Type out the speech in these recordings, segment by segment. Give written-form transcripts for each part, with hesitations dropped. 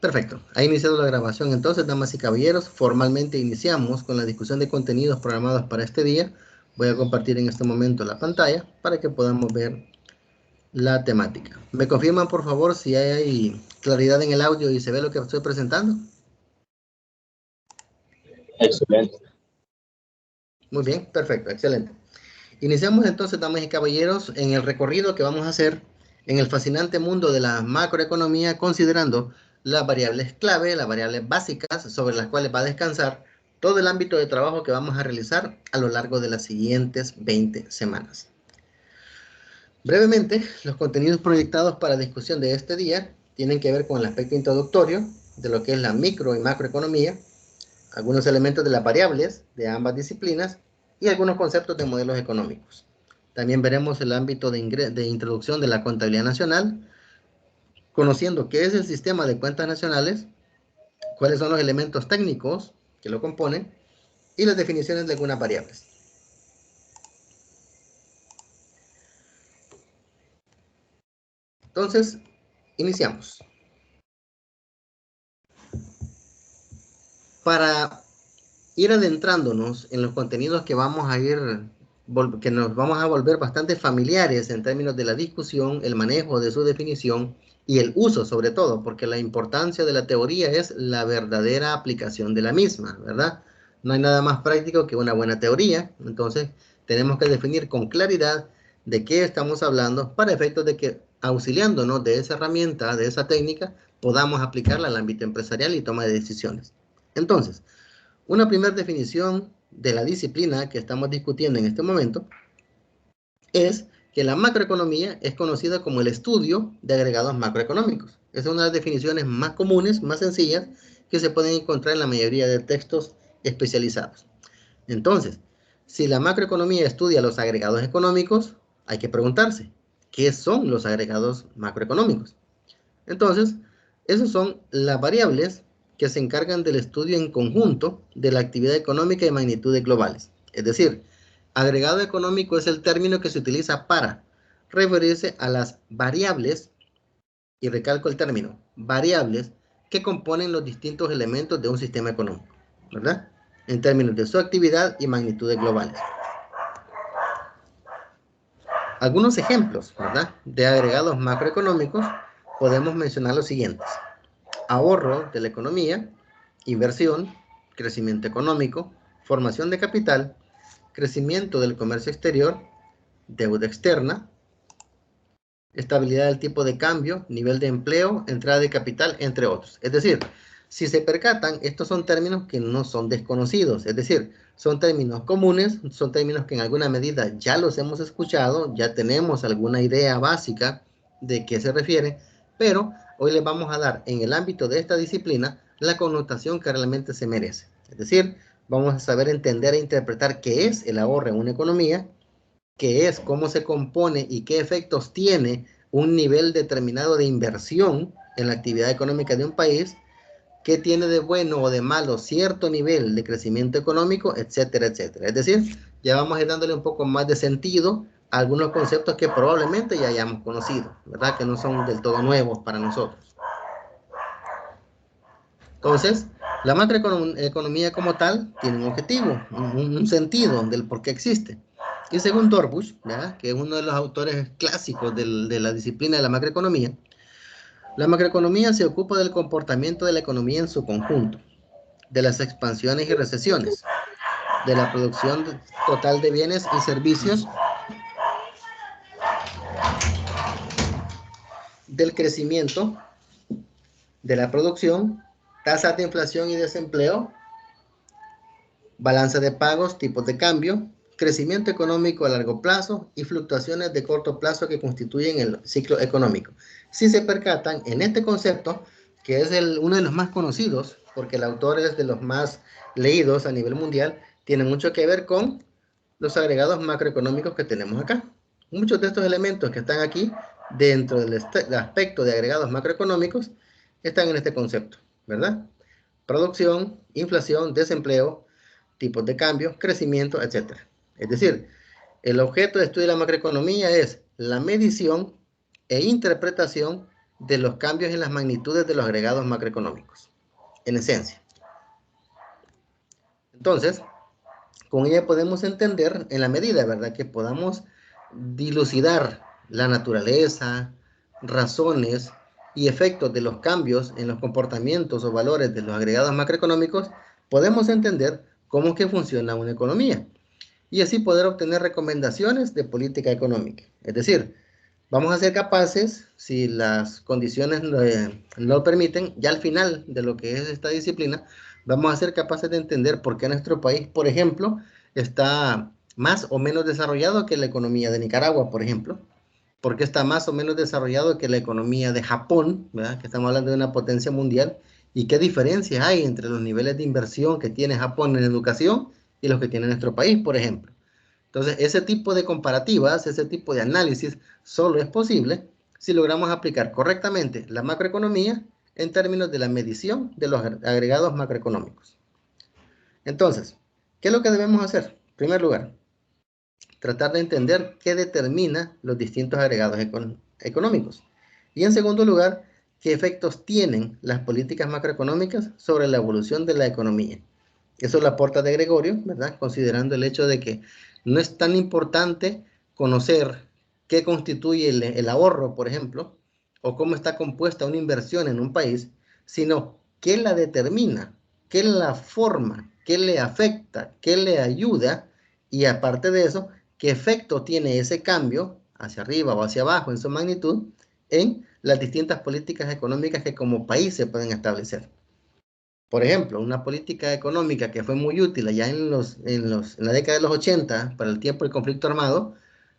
Perfecto. Ha iniciado la grabación. Entonces, damas y caballeros, formalmente iniciamos con la discusión de contenidos programados para este día. Voy a compartir en este momento la pantalla para que podamos ver la temática. ¿Me confirman, por favor, si hay claridad en el audio y se ve lo que estoy presentando? Excelente. Muy bien, perfecto, excelente. Iniciamos entonces, damas y caballeros, en el recorrido que vamos a hacer en el fascinante mundo de la macroeconomía, considerando las variables clave, las variables básicas sobre las cuales va a descansar todo el ámbito de trabajo que vamos a realizar a lo largo de las siguientes 20 semanas. Brevemente, los contenidos proyectados para discusión de este día tienen que ver con el aspecto introductorio de lo que es la micro y macroeconomía, algunos elementos de las variables de ambas disciplinas y algunos conceptos de modelos económicos. También veremos el ámbito de introducción de la contabilidad nacional, conociendo qué es el sistema de cuentas nacionales, cuáles son los elementos técnicos que lo componen y las definiciones de algunas variables. Entonces, iniciamos. Para ir adentrándonos en los contenidos que que nos vamos a volver bastante familiares en términos de la discusión, el manejo de su definición y el uso sobre todo, porque la importancia de la teoría es la verdadera aplicación de la misma, ¿verdad? No hay nada más práctico que una buena teoría, entonces tenemos que definir con claridad de qué estamos hablando para efectos de que, auxiliándonos de esa herramienta, de esa técnica, podamos aplicarla al ámbito empresarial y toma de decisiones. Entonces, una primera definición de la disciplina que estamos discutiendo en este momento es que la macroeconomía es conocida como el estudio de agregados macroeconómicos. Esa es una de las definiciones más comunes, más sencillas, que se pueden encontrar en la mayoría de textos especializados. Entonces, si la macroeconomía estudia los agregados económicos, hay que preguntarse, ¿qué son los agregados macroeconómicos? Entonces, esas son las variables que se encargan del estudio en conjunto de la actividad económica de magnitudes globales. Es decir, agregado económico es el término que se utiliza para referirse a las variables, y recalco el término, variables que componen los distintos elementos de un sistema económico, ¿verdad? En términos de su actividad y magnitudes globales. Algunos ejemplos, ¿verdad?, de agregados macroeconómicos podemos mencionar los siguientes: ahorro de la economía, inversión, crecimiento económico, formación de capital, crecimiento del comercio exterior, deuda externa, estabilidad del tipo de cambio, nivel de empleo, entrada de capital, entre otros. Es decir, si se percatan, estos son términos que no son desconocidos, es decir, son términos comunes, son términos que en alguna medida ya los hemos escuchado, ya tenemos alguna idea básica de qué se refiere, pero hoy les vamos a dar en el ámbito de esta disciplina la connotación que realmente se merece. Es decir, vamos a saber entender e interpretar qué es el ahorro en una economía, qué es, cómo se compone y qué efectos tiene un nivel determinado de inversión en la actividad económica de un país, qué tiene de bueno o de malo cierto nivel de crecimiento económico, etcétera, etcétera. Es decir, ya vamos a ir dándole un poco más de sentido a algunos conceptos que probablemente ya hayamos conocido, ¿verdad? Que no son del todo nuevos para nosotros. Entonces, la macroeconomía como tal tiene un objetivo, un sentido del por qué existe. Y según Dorbush, ¿verdad?, que es uno de los autores clásicos de la disciplina de la macroeconomía se ocupa del comportamiento de la economía en su conjunto, de las expansiones y recesiones, de la producción total de bienes y servicios, del crecimiento, de la producción, tasas de inflación y desempleo, balanza de pagos, tipos de cambio, crecimiento económico a largo plazo y fluctuaciones de corto plazo que constituyen el ciclo económico. Si se percatan, en este concepto, que es uno de los más conocidos, porque el autor es de los más leídos a nivel mundial, tiene mucho que ver con los agregados macroeconómicos que tenemos acá. Muchos de estos elementos que están aquí, dentro del aspecto de agregados macroeconómicos, están en este concepto, ¿verdad? Producción, inflación, desempleo, tipos de cambio, crecimiento, etc. Es decir, el objeto de estudio de la macroeconomía es la medición e interpretación de los cambios en las magnitudes de los agregados macroeconómicos, en esencia. Entonces, con ella podemos entender, en la medida, ¿verdad?, que podamos dilucidar la naturaleza, razones y efectos de los cambios en los comportamientos o valores de los agregados macroeconómicos, podemos entender cómo es que funciona una economía y así poder obtener recomendaciones de política económica. Es decir, vamos a ser capaces, si las condiciones lo permiten, ya al final de lo que es esta disciplina, vamos a ser capaces de entender por qué nuestro país, por ejemplo, está más o menos desarrollado que la economía de Nicaragua, por ejemplo, por qué está más o menos desarrollado que la economía de Japón, ¿verdad?, que estamos hablando de una potencia mundial, y qué diferencias hay entre los niveles de inversión que tiene Japón en educación y los que tiene nuestro país, por ejemplo. Entonces, ese tipo de comparativas, ese tipo de análisis solo es posible si logramos aplicar correctamente la macroeconomía en términos de la medición de los agregados macroeconómicos. Entonces, ¿qué es lo que debemos hacer? En primer lugar, tratar de entender qué determina los distintos agregados económicos. Y en segundo lugar, qué efectos tienen las políticas macroeconómicas sobre la evolución de la economía. Eso lo aporta de Gregorio, ¿verdad?, considerando el hecho de que no es tan importante conocer qué constituye el ahorro, por ejemplo, o cómo está compuesta una inversión en un país, sino qué la determina, qué la forma, qué le afecta, qué le ayuda, y aparte de eso, qué efecto tiene ese cambio hacia arriba o hacia abajo en su magnitud en las distintas políticas económicas que como país se pueden establecer. Por ejemplo, una política económica que fue muy útil allá en la década de los 80, para el tiempo del conflicto armado,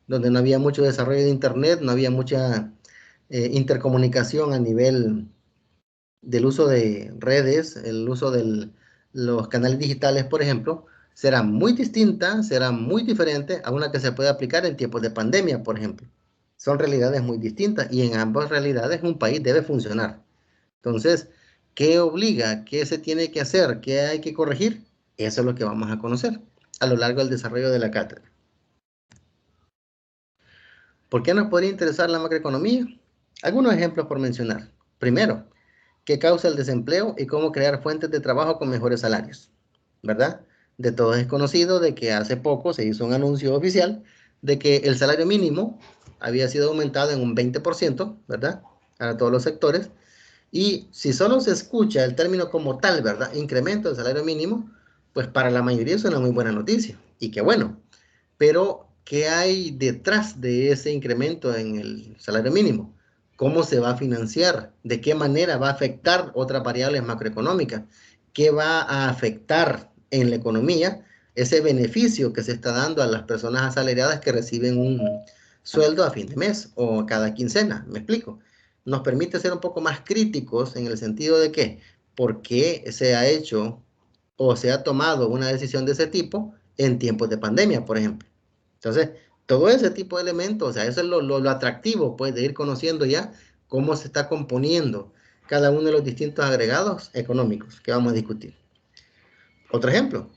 donde no había mucho desarrollo de Internet, no había mucha intercomunicación a nivel del uso de redes, el uso de los canales digitales, por ejemplo, será muy distinta, será muy diferente a una que se puede aplicar en tiempos de pandemia, por ejemplo. Son realidades muy distintas y en ambas realidades un país debe funcionar. Entonces, ¿qué obliga? ¿Qué se tiene que hacer? ¿Qué hay que corregir? Eso es lo que vamos a conocer a lo largo del desarrollo de la cátedra. ¿Por qué nos podría interesar la macroeconomía? Algunos ejemplos por mencionar. Primero, ¿qué causa el desempleo y cómo crear fuentes de trabajo con mejores salarios? ¿Verdad? De todos es conocido de que hace poco se hizo un anuncio oficial de que el salario mínimo había sido aumentado en un 20%, ¿verdad?, para todos los sectores. Y si solo se escucha el término como tal, ¿verdad?, incremento del salario mínimo, pues para la mayoría es una muy buena noticia. Y qué bueno. Pero, ¿qué hay detrás de ese incremento en el salario mínimo? ¿Cómo se va a financiar? ¿De qué manera va a afectar otras variables macroeconómicas? ¿Qué va a afectar en la economía ese beneficio que se está dando a las personas asalariadas que reciben un sueldo a fin de mes o cada quincena? ¿Me explico? Nos permite ser un poco más críticos en el sentido de que, ¿por qué se ha hecho o se ha tomado una decisión de ese tipo en tiempos de pandemia, por ejemplo? Entonces, todo ese tipo de elementos, o sea, eso es lo atractivo, pues, de ir conociendo ya cómo se está componiendo cada uno de los distintos agregados económicos que vamos a discutir. Otro ejemplo,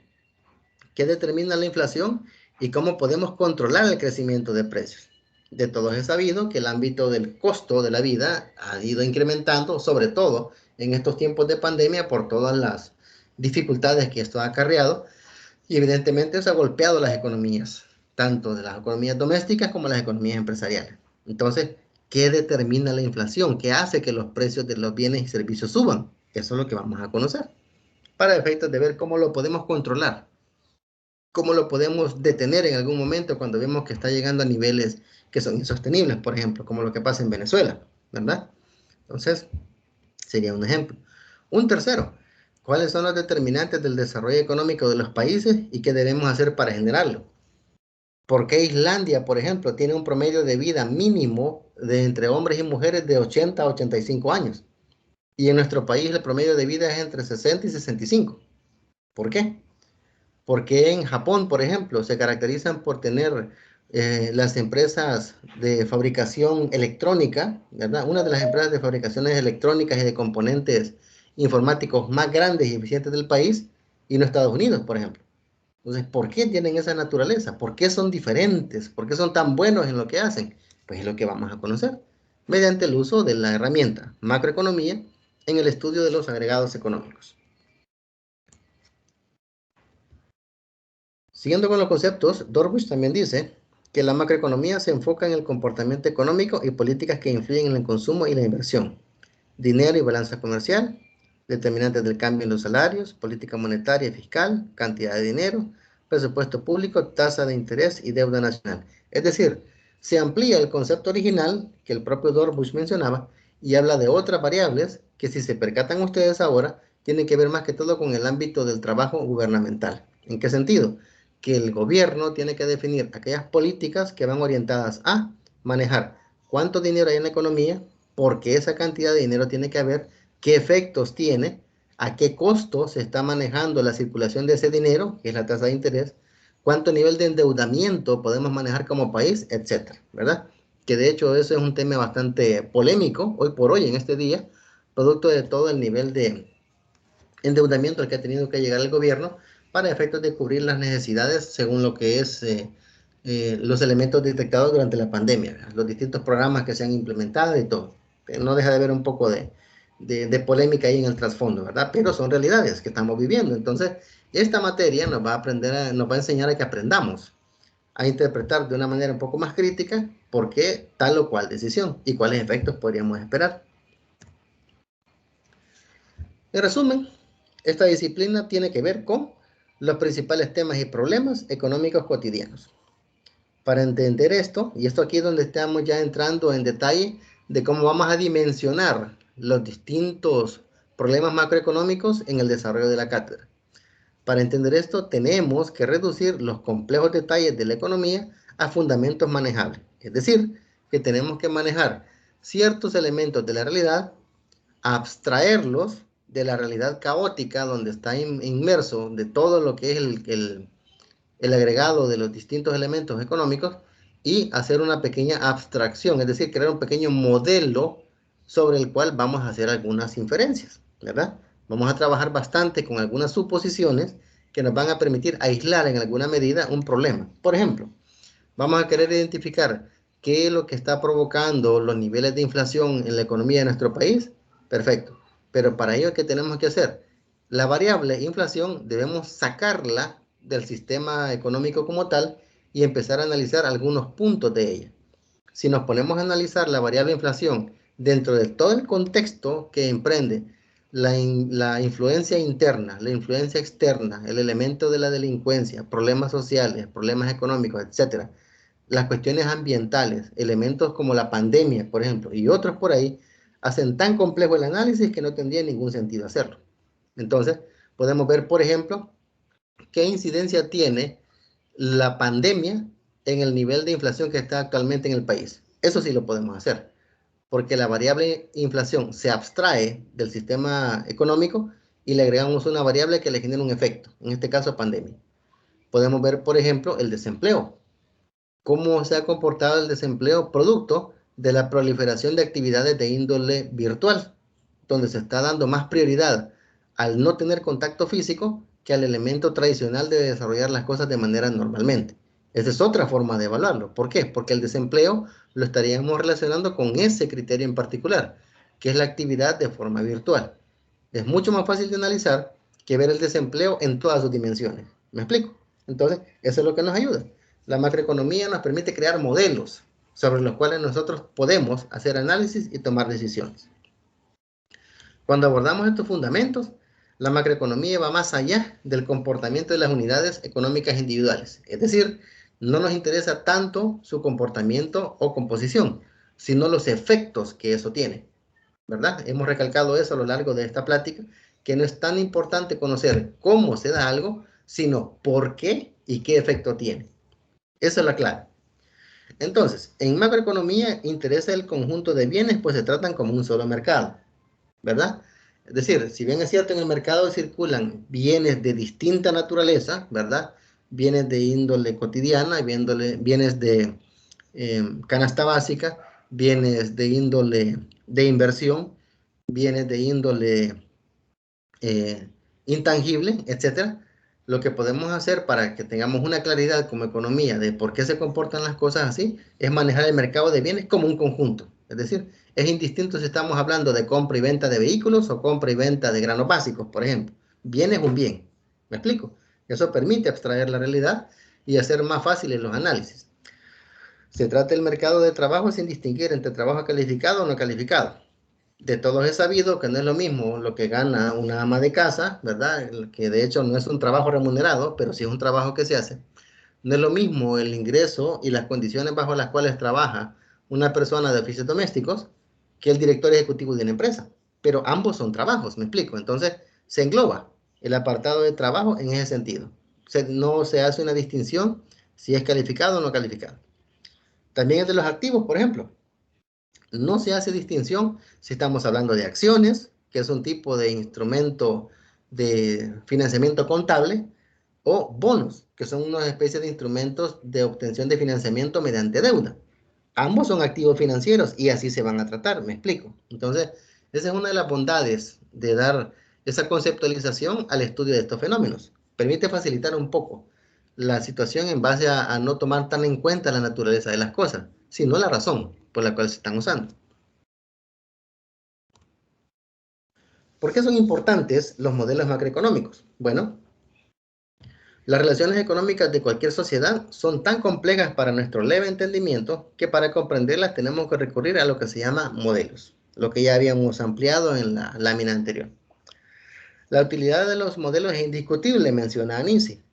¿qué determina la inflación y cómo podemos controlar el crecimiento de precios? De todos es sabido que el ámbito del costo de la vida ha ido incrementando, sobre todo en estos tiempos de pandemia, por todas las dificultades que esto ha acarreado, y evidentemente eso ha golpeado las economías, tanto de las economías domésticas como las economías empresariales. Entonces, ¿qué determina la inflación? ¿Qué hace que los precios de los bienes y servicios suban? Eso es lo que vamos a conocer, para efectos de ver cómo lo podemos controlar, cómo lo podemos detener en algún momento cuando vemos que está llegando a niveles que son insostenibles, por ejemplo, como lo que pasa en Venezuela, ¿verdad? Entonces, sería un ejemplo. Un tercero, ¿cuáles son los determinantes del desarrollo económico de los países y qué debemos hacer para generarlo? ¿Por qué Islandia, por ejemplo, tiene un promedio de vida mínimo de entre hombres y mujeres de 80 a 85 años? Y en nuestro país el promedio de vida es entre 60 y 65. ¿Por qué? Porque en Japón, por ejemplo, se caracterizan por tener las empresas de fabricación electrónica, ¿verdad? Una de las empresas de fabricaciones electrónicas y de componentes informáticos más grandes y eficientes del país, y no Estados Unidos, por ejemplo. Entonces, ¿por qué tienen esa naturaleza? ¿Por qué son diferentes? ¿Por qué son tan buenos en lo que hacen? Pues es lo que vamos a conocer. mediante el uso de la herramienta macroeconomía en el estudio de los agregados económicos. Siguiendo con los conceptos, Dorbush también dice que la macroeconomía se enfoca en el comportamiento económico y políticas que influyen en el consumo y la inversión, dinero y balanza comercial, determinantes del cambio en los salarios, política monetaria y fiscal, cantidad de dinero, presupuesto público, tasa de interés y deuda nacional. Es decir, se amplía el concepto original que el propio Dorbush mencionaba y habla de otras variables que, si se percatan ustedes ahora, tienen que ver más que todo con el ámbito del trabajo gubernamental. ¿En qué sentido? Que el gobierno tiene que definir aquellas políticas que van orientadas a manejar cuánto dinero hay en la economía, porque esa cantidad de dinero tiene que haber, qué efectos tiene, a qué costo se está manejando la circulación de ese dinero, que es la tasa de interés, cuánto nivel de endeudamiento podemos manejar como país, etcétera, ¿verdad? Que de hecho eso es un tema bastante polémico hoy por hoy, en este día, producto de todo el nivel de endeudamiento al que ha tenido que llegar el gobierno para efectos de cubrir las necesidades según lo que es los elementos detectados durante la pandemia, ¿verdad? Los distintos programas que se han implementado y todo. No deja de haber un poco de polémica ahí en el trasfondo, ¿verdad? Pero son realidades que estamos viviendo. Entonces, esta materia nos va a nos va a enseñar a que aprendamos a interpretar de una manera un poco más crítica por qué tal o cual decisión y cuáles efectos podríamos esperar. En resumen, esta disciplina tiene que ver con los principales temas y problemas económicos cotidianos. Para entender esto, y esto aquí es donde estamos ya entrando en detalle de cómo vamos a dimensionar los distintos problemas macroeconómicos en el desarrollo de la cátedra. Para entender esto, tenemos que reducir los complejos detalles de la economía a fundamentos manejables. Es decir, que tenemos que manejar ciertos elementos de la realidad, abstraerlos de la realidad caótica donde está inmerso de todo lo que es el agregado de los distintos elementos económicos y hacer una pequeña abstracción, es decir, crear un pequeño modelo sobre el cual vamos a hacer algunas inferencias, ¿verdad? Vamos a trabajar bastante con algunas suposiciones que nos van a permitir aislar en alguna medida un problema. Por ejemplo, vamos a querer identificar qué es lo que está provocando los niveles de inflación en la economía de nuestro país. Perfecto. Pero para ello, ¿qué tenemos que hacer? La variable inflación debemos sacarla del sistema económico como tal y empezar a analizar algunos puntos de ella. Si nos ponemos a analizar la variable inflación dentro de todo el contexto que emprende la influencia interna, la influencia externa, el elemento de la delincuencia, problemas sociales, problemas económicos, etcétera, las cuestiones ambientales, elementos como la pandemia, por ejemplo, y otros por ahí, hacen tan complejo el análisis que no tendría ningún sentido hacerlo. Entonces, podemos ver, por ejemplo, qué incidencia tiene la pandemia en el nivel de inflación que está actualmente en el país. Eso sí lo podemos hacer, porque la variable inflación se abstrae del sistema económico y le agregamos una variable que le genera un efecto, en este caso pandemia. Podemos ver, por ejemplo, el desempleo. Cómo se ha comportado el desempleo producto de la proliferación de actividades de índole virtual, donde se está dando más prioridad al no tener contacto físico que al elemento tradicional de desarrollar las cosas de manera normalmente. Esa es otra forma de evaluarlo. ¿Por qué? Porque el desempleo lo estaríamos relacionando con ese criterio en particular, que es la actividad de forma virtual. Es mucho más fácil de analizar que ver el desempleo en todas sus dimensiones. ¿Me explico? Entonces, eso es lo que nos ayuda. La macroeconomía nos permite crear modelos sobre los cuales nosotros podemos hacer análisis y tomar decisiones. Cuando abordamos estos fundamentos, la macroeconomía va más allá del comportamiento de las unidades económicas individuales. Es decir, no nos interesa tanto su comportamiento o composición, sino los efectos que eso tiene, ¿verdad? Hemos recalcado eso a lo largo de esta plática, que no es tan importante conocer cómo se da algo, sino por qué y qué efecto tiene. Esa es la clave. Entonces, en macroeconomía interesa el conjunto de bienes, pues se tratan como un solo mercado, ¿verdad? Es decir, si bien es cierto, en el mercado circulan bienes de distinta naturaleza, ¿verdad? Bienes de índole cotidiana, bienes de canasta básica, bienes de índole de inversión, bienes de índole eh, intangible, etcétera. Lo que podemos hacer para que tengamos una claridad como economía de por qué se comportan las cosas así es manejar el mercado de bienes como un conjunto. Es decir, es indistinto si estamos hablando de compra y venta de vehículos o compra y venta de granos básicos, por ejemplo. Bien es un bien. ¿Me explico? Eso permite abstraer la realidad y hacer más fáciles los análisis. Se trata del mercado de trabajo sin distinguir entre trabajo calificado o no calificado. De todos es sabido que no es lo mismo lo que gana una ama de casa, ¿verdad? Que de hecho no es un trabajo remunerado, pero sí es un trabajo que se hace. No es lo mismo el ingreso y las condiciones bajo las cuales trabaja una persona de oficios domésticos que el director ejecutivo de una empresa. Pero ambos son trabajos, me explico. Entonces se engloba el apartado de trabajo en ese sentido. No se hace una distinción si es calificado o no calificado. También es de los activos, por ejemplo. No se hace distinción si estamos hablando de acciones, que es un tipo de instrumento de financiamiento contable, o bonos, que son una especie de instrumentos de obtención de financiamiento mediante deuda. Ambos son activos financieros y así se van a tratar, me explico. Entonces, esa es una de las bondades de dar esa conceptualización al estudio de estos fenómenos. Permite facilitar un poco la situación en base a no tomar tan en cuenta la naturaleza de las cosas, sino la razón por la cual se están usando. ¿Por qué son importantes los modelos macroeconómicos? Bueno, las relaciones económicas de cualquier sociedad son tan complejas para nuestro leve entendimiento que para comprenderlas tenemos que recurrir a lo que se llama modelos, lo que ya habíamos ampliado en la lámina anterior. La utilidad de los modelos es indiscutible, menciona Anisi,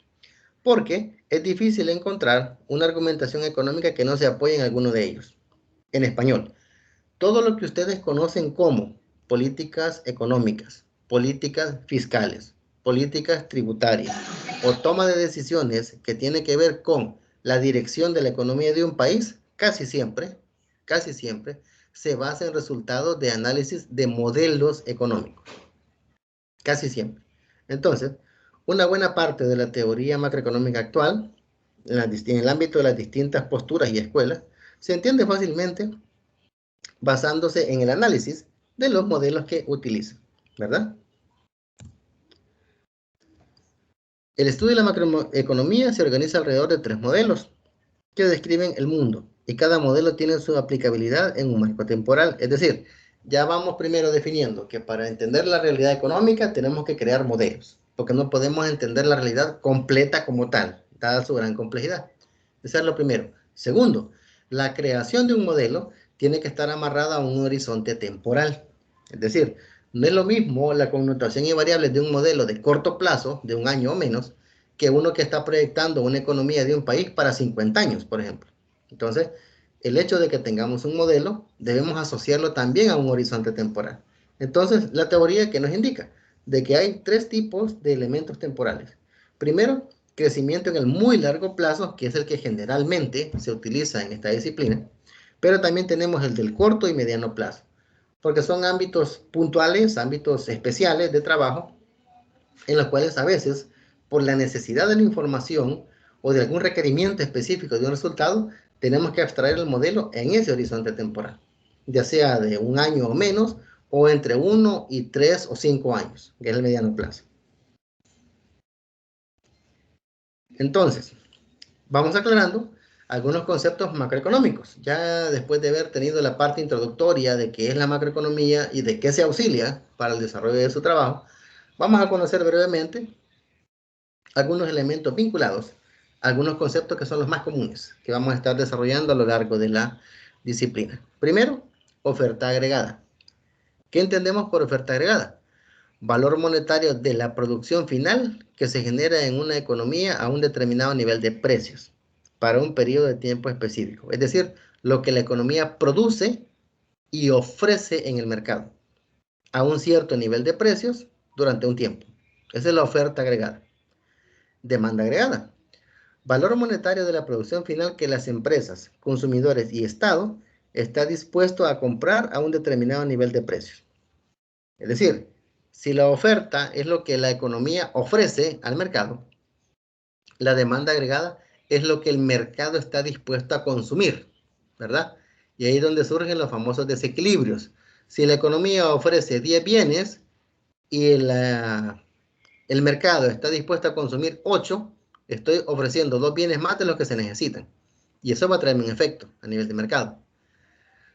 porque es difícil encontrar una argumentación económica que no se apoye en alguno de ellos. En español, todo lo que ustedes conocen como políticas económicas, políticas fiscales, políticas tributarias o toma de decisiones que tiene que ver con la dirección de la economía de un país, casi siempre, se basa en resultados de análisis de modelos económicos. Casi siempre. Entonces, una buena parte de la teoría macroeconómica actual, en el ámbito de las distintas posturas y escuelas, se entiende fácilmente basándose en el análisis de los modelos que utilizan, ¿verdad? El estudio de la macroeconomía se organiza alrededor de 3 modelos que describen el mundo y cada modelo tiene su aplicabilidad en un marco temporal. Es decir, ya vamos primero definiendo que para entender la realidad económica tenemos que crear modelos, porque no podemos entender la realidad completa como tal, dada su gran complejidad. Eso es lo primero. Segundo, la creación de un modelo tiene que estar amarrada a un horizonte temporal. Es decir, no es lo mismo la connotación y variables de un modelo de corto plazo, de un año o menos, que uno que está proyectando una economía de un país para 50 años, por ejemplo. Entonces, el hecho de que tengamos un modelo, debemos asociarlo también a un horizonte temporal. Entonces, la teoría que nos indica de que hay 3 tipos de elementos temporales. Primero, crecimiento en el muy largo plazo, que es el que generalmente se utiliza en esta disciplina, pero también tenemos el del corto y mediano plazo, porque son ámbitos puntuales, ámbitos especiales de trabajo, en los cuales a veces, por la necesidad de la información o de algún requerimiento específico de un resultado, tenemos que abstraer el modelo en ese horizonte temporal, ya sea de un año o menos, o entre 1 y 3 o 5 años, que es el mediano plazo. Entonces, vamos aclarando algunos conceptos macroeconómicos. Ya después de haber tenido la parte introductoria de qué es la macroeconomía y de qué se auxilia para el desarrollo de su trabajo, vamos a conocer brevemente algunos elementos vinculados a algunos conceptos que son los más comunes que vamos a estar desarrollando a lo largo de la disciplina. Primero, oferta agregada. ¿Qué entendemos por oferta agregada? Valor monetario de la producción final que se genera en una economía a un determinado nivel de precios para un periodo de tiempo específico. Es decir, lo que la economía produce y ofrece en el mercado a un cierto nivel de precios durante un tiempo. Esa es la oferta agregada. Demanda agregada. Valor monetario de la producción final que las empresas, consumidores y Estado está dispuesto a comprar a un determinado nivel de precios. Es decir, si la oferta es lo que la economía ofrece al mercado, la demanda agregada es lo que el mercado está dispuesto a consumir, ¿verdad? Y ahí es donde surgen los famosos desequilibrios. Si la economía ofrece 10 bienes y el mercado está dispuesto a consumir 8, estoy ofreciendo 2 bienes más de los que se necesitan. Y eso va a traerme un efecto a nivel de mercado.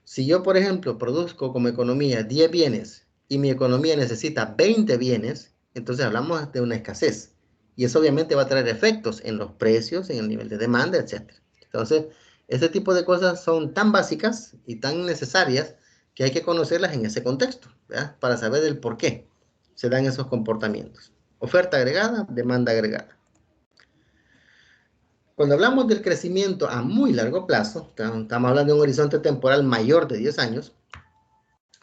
Si yo, por ejemplo, produzco como economía 10 bienes y mi economía necesita 20 bienes, entonces hablamos de una escasez. Y eso obviamente va a traer efectos en los precios, en el nivel de demanda, etc. Entonces, este tipo de cosas son tan básicas y tan necesarias que hay que conocerlas en ese contexto, ¿verdad? Para saber el por qué se dan esos comportamientos. Oferta agregada, demanda agregada. Cuando hablamos del crecimiento a muy largo plazo, estamos hablando de un horizonte temporal mayor de 10 años,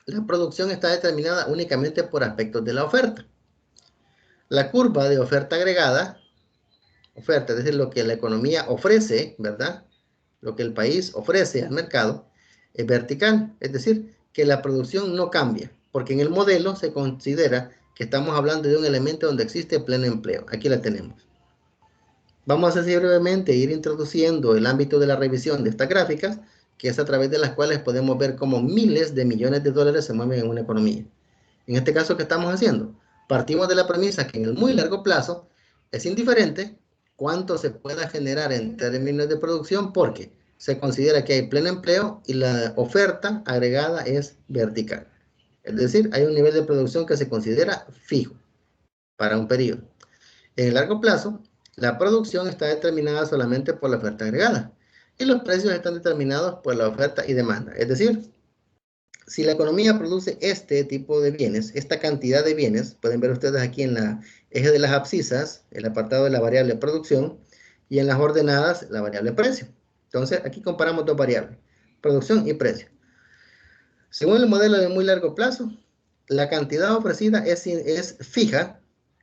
la producción está determinada únicamente por aspectos de la oferta. La curva de oferta agregada, oferta, es decir, lo que la economía ofrece, ¿verdad? Lo que el país ofrece al mercado, es vertical, es decir, que la producción no cambia, porque en el modelo se considera que estamos hablando de un elemento donde existe pleno empleo. Aquí la tenemos. Vamos a así brevemente ir introduciendo el ámbito de la revisión de estas gráficas, que es a través de las cuales podemos ver cómo miles de millones de dólares se mueven en una economía. En este caso, ¿qué estamos haciendo? Partimos de la premisa que en el muy largo plazo es indiferente cuánto se pueda generar en términos de producción porque se considera que hay pleno empleo y la oferta agregada es vertical. Es decir, hay un nivel de producción que se considera fijo para un periodo. En el largo plazo, la producción está determinada solamente por la oferta agregada y los precios están determinados por la oferta y demanda. Es decir, si la economía produce este tipo de bienes, esta cantidad de bienes, pueden ver ustedes aquí en la eje de las abscisas, el apartado de la variable producción, y en las ordenadas, la variable precio. Entonces, aquí comparamos dos variables, producción y precio. Según el modelo de muy largo plazo, la cantidad ofrecida es fija,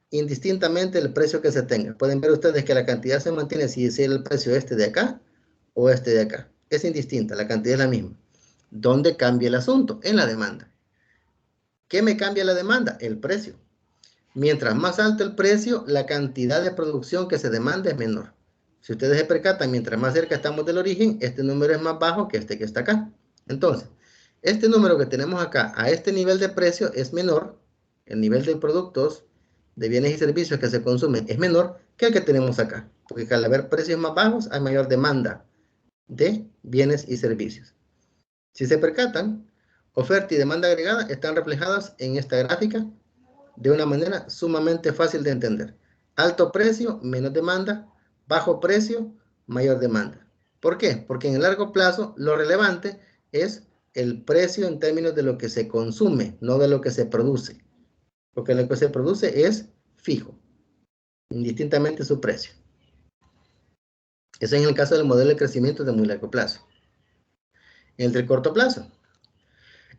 indistintamente el precio que se tenga. Pueden ver ustedes que la cantidad se mantiene si es el precio este de acá o este de acá. Es indistinta, la cantidad es la misma. ¿Dónde cambia el asunto? En la demanda. ¿Qué me cambia la demanda? El precio. Mientras más alto el precio, la cantidad de producción que se demanda es menor. Si ustedes se percatan, mientras más cerca estamos del origen, este número es más bajo que este que está acá. Entonces, este número que tenemos acá a este nivel de precio es menor, el nivel de productos, de bienes y servicios que se consumen es menor que el que tenemos acá. Porque al haber precios más bajos, hay mayor demanda de bienes y servicios. Si se percatan, oferta y demanda agregada están reflejadas en esta gráfica de una manera sumamente fácil de entender. Alto precio, menos demanda. Bajo precio, mayor demanda. ¿Por qué? Porque en el largo plazo lo relevante es el precio en términos de lo que se consume, no de lo que se produce. Porque lo que se produce es fijo, indistintamente su precio. Eso es en el caso del modelo de crecimiento de muy largo plazo. En el de corto plazo,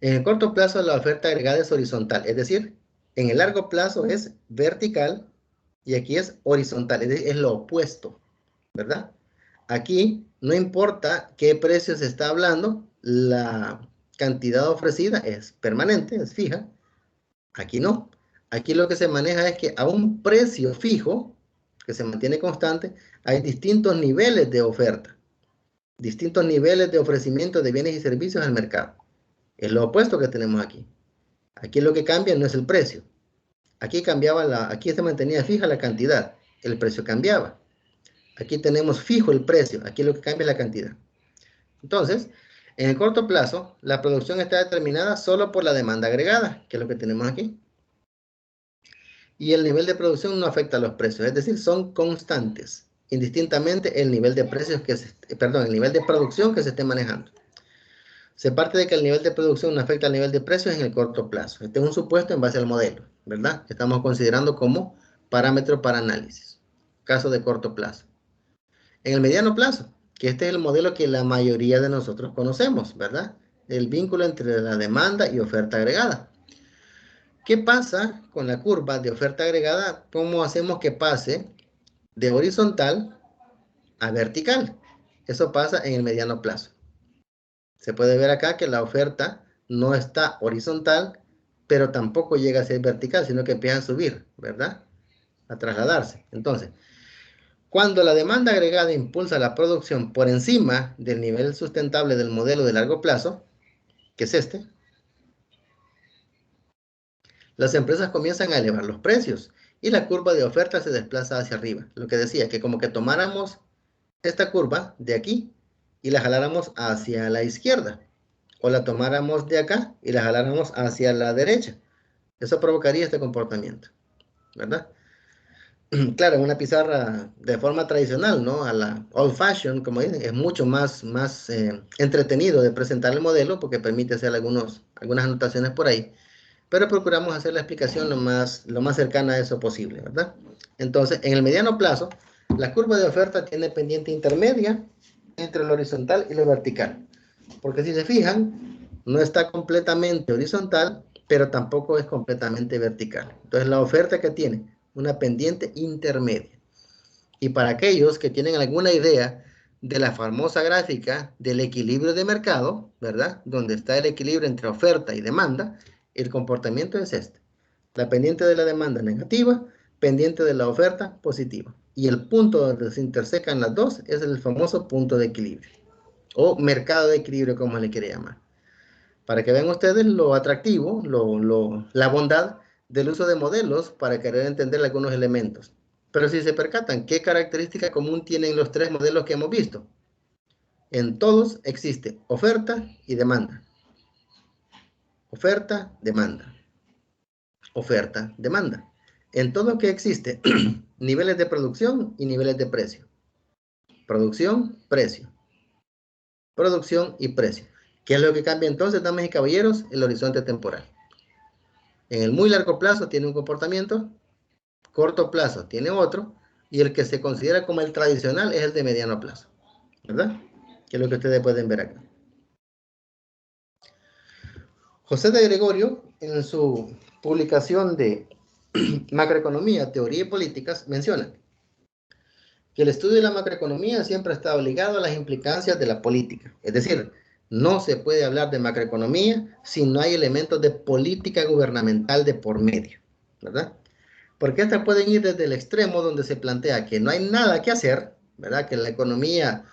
en el corto plazo la oferta agregada es horizontal, es decir, en el largo plazo es vertical y aquí es horizontal, es lo opuesto, ¿verdad? Aquí no importa qué precio se está hablando, la cantidad ofrecida es permanente, es fija. Aquí no. Aquí lo que se maneja es que a un precio fijo, que se mantiene constante, hay distintos niveles de oferta, distintos niveles de ofrecimiento de bienes y servicios al mercado. Es lo opuesto que tenemos aquí. Aquí lo que cambia no es el precio. Aquí se mantenía fija la cantidad, el precio cambiaba. Aquí tenemos fijo el precio, aquí lo que cambia es la cantidad. Entonces, en el corto plazo, la producción está determinada solo por la demanda agregada, que es lo que tenemos aquí. Y el nivel de producción no afecta a los precios, es decir, son constantes, indistintamente el nivel de precios el nivel de producción que se esté manejando. Se parte de que el nivel de producción no afecta al nivel de precios en el corto plazo. Este es un supuesto en base al modelo, ¿verdad? Que estamos considerando como parámetro para análisis. Caso de corto plazo. En el mediano plazo, que este es el modelo que la mayoría de nosotros conocemos, ¿verdad? El vínculo entre la demanda y oferta agregada. ¿Qué pasa con la curva de oferta agregada? ¿Cómo hacemos que pase de horizontal a vertical? Eso pasa en el mediano plazo. Se puede ver acá que la oferta no está horizontal, pero tampoco llega a ser vertical, sino que empieza a subir, ¿verdad? A trasladarse. Entonces, cuando la demanda agregada impulsa la producción por encima del nivel sustentable del modelo de largo plazo, que es este, las empresas comienzan a elevar los precios y la curva de oferta se desplaza hacia arriba. Lo que decía, que como que tomáramos esta curva de aquí y la jaláramos hacia la izquierda. o la tomáramos de acá y la jaláramos hacia la derecha. Eso provocaría este comportamiento, ¿verdad? Claro, en una pizarra de forma tradicional, ¿no? A la old fashion, como dicen, es mucho más entretenido de presentar el modelo porque permite hacer algunas anotaciones por ahí, pero procuramos hacer la explicación lo más cercana a eso posible, ¿verdad? Entonces, en el mediano plazo, la curva de oferta tiene pendiente intermedia entre lo horizontal y lo vertical, porque si se fijan, no está completamente horizontal, pero tampoco es completamente vertical. Entonces, la oferta que tiene una pendiente intermedia. Y para aquellos que tienen alguna idea de la famosa gráfica del equilibrio de mercado, ¿verdad? Donde está el equilibrio entre oferta y demanda, el comportamiento es este. La pendiente de la demanda negativa, pendiente de la oferta positiva. Y el punto donde se intersecan las dos es el famoso punto de equilibrio o mercado de equilibrio, como le quiere llamar. Para que vean ustedes lo atractivo, la bondad del uso de modelos para querer entender algunos elementos. Pero si se percatan, ¿qué característica común tienen los tres modelos que hemos visto? En todos existe oferta y demanda. Oferta, demanda. Oferta, demanda. En todo que existe niveles de producción y niveles de precio. Producción, precio. Producción y precio. ¿Qué es lo que cambia entonces, damas y caballeros? El horizonte temporal. En el muy largo plazo tiene un comportamiento, corto plazo tiene otro, y el que se considera como el tradicional es el de mediano plazo, ¿verdad? Que es lo que ustedes pueden ver acá. José de Gregorio, en su publicación de Macroeconomía, Teoría y Políticas, menciona que el estudio de la macroeconomía siempre está ligado a las implicancias de la política. Es decir, no se puede hablar de macroeconomía si no hay elementos de política gubernamental de por medio, ¿verdad? Porque estas pueden ir desde el extremo donde se plantea que no hay nada que hacer, ¿verdad? Que la economía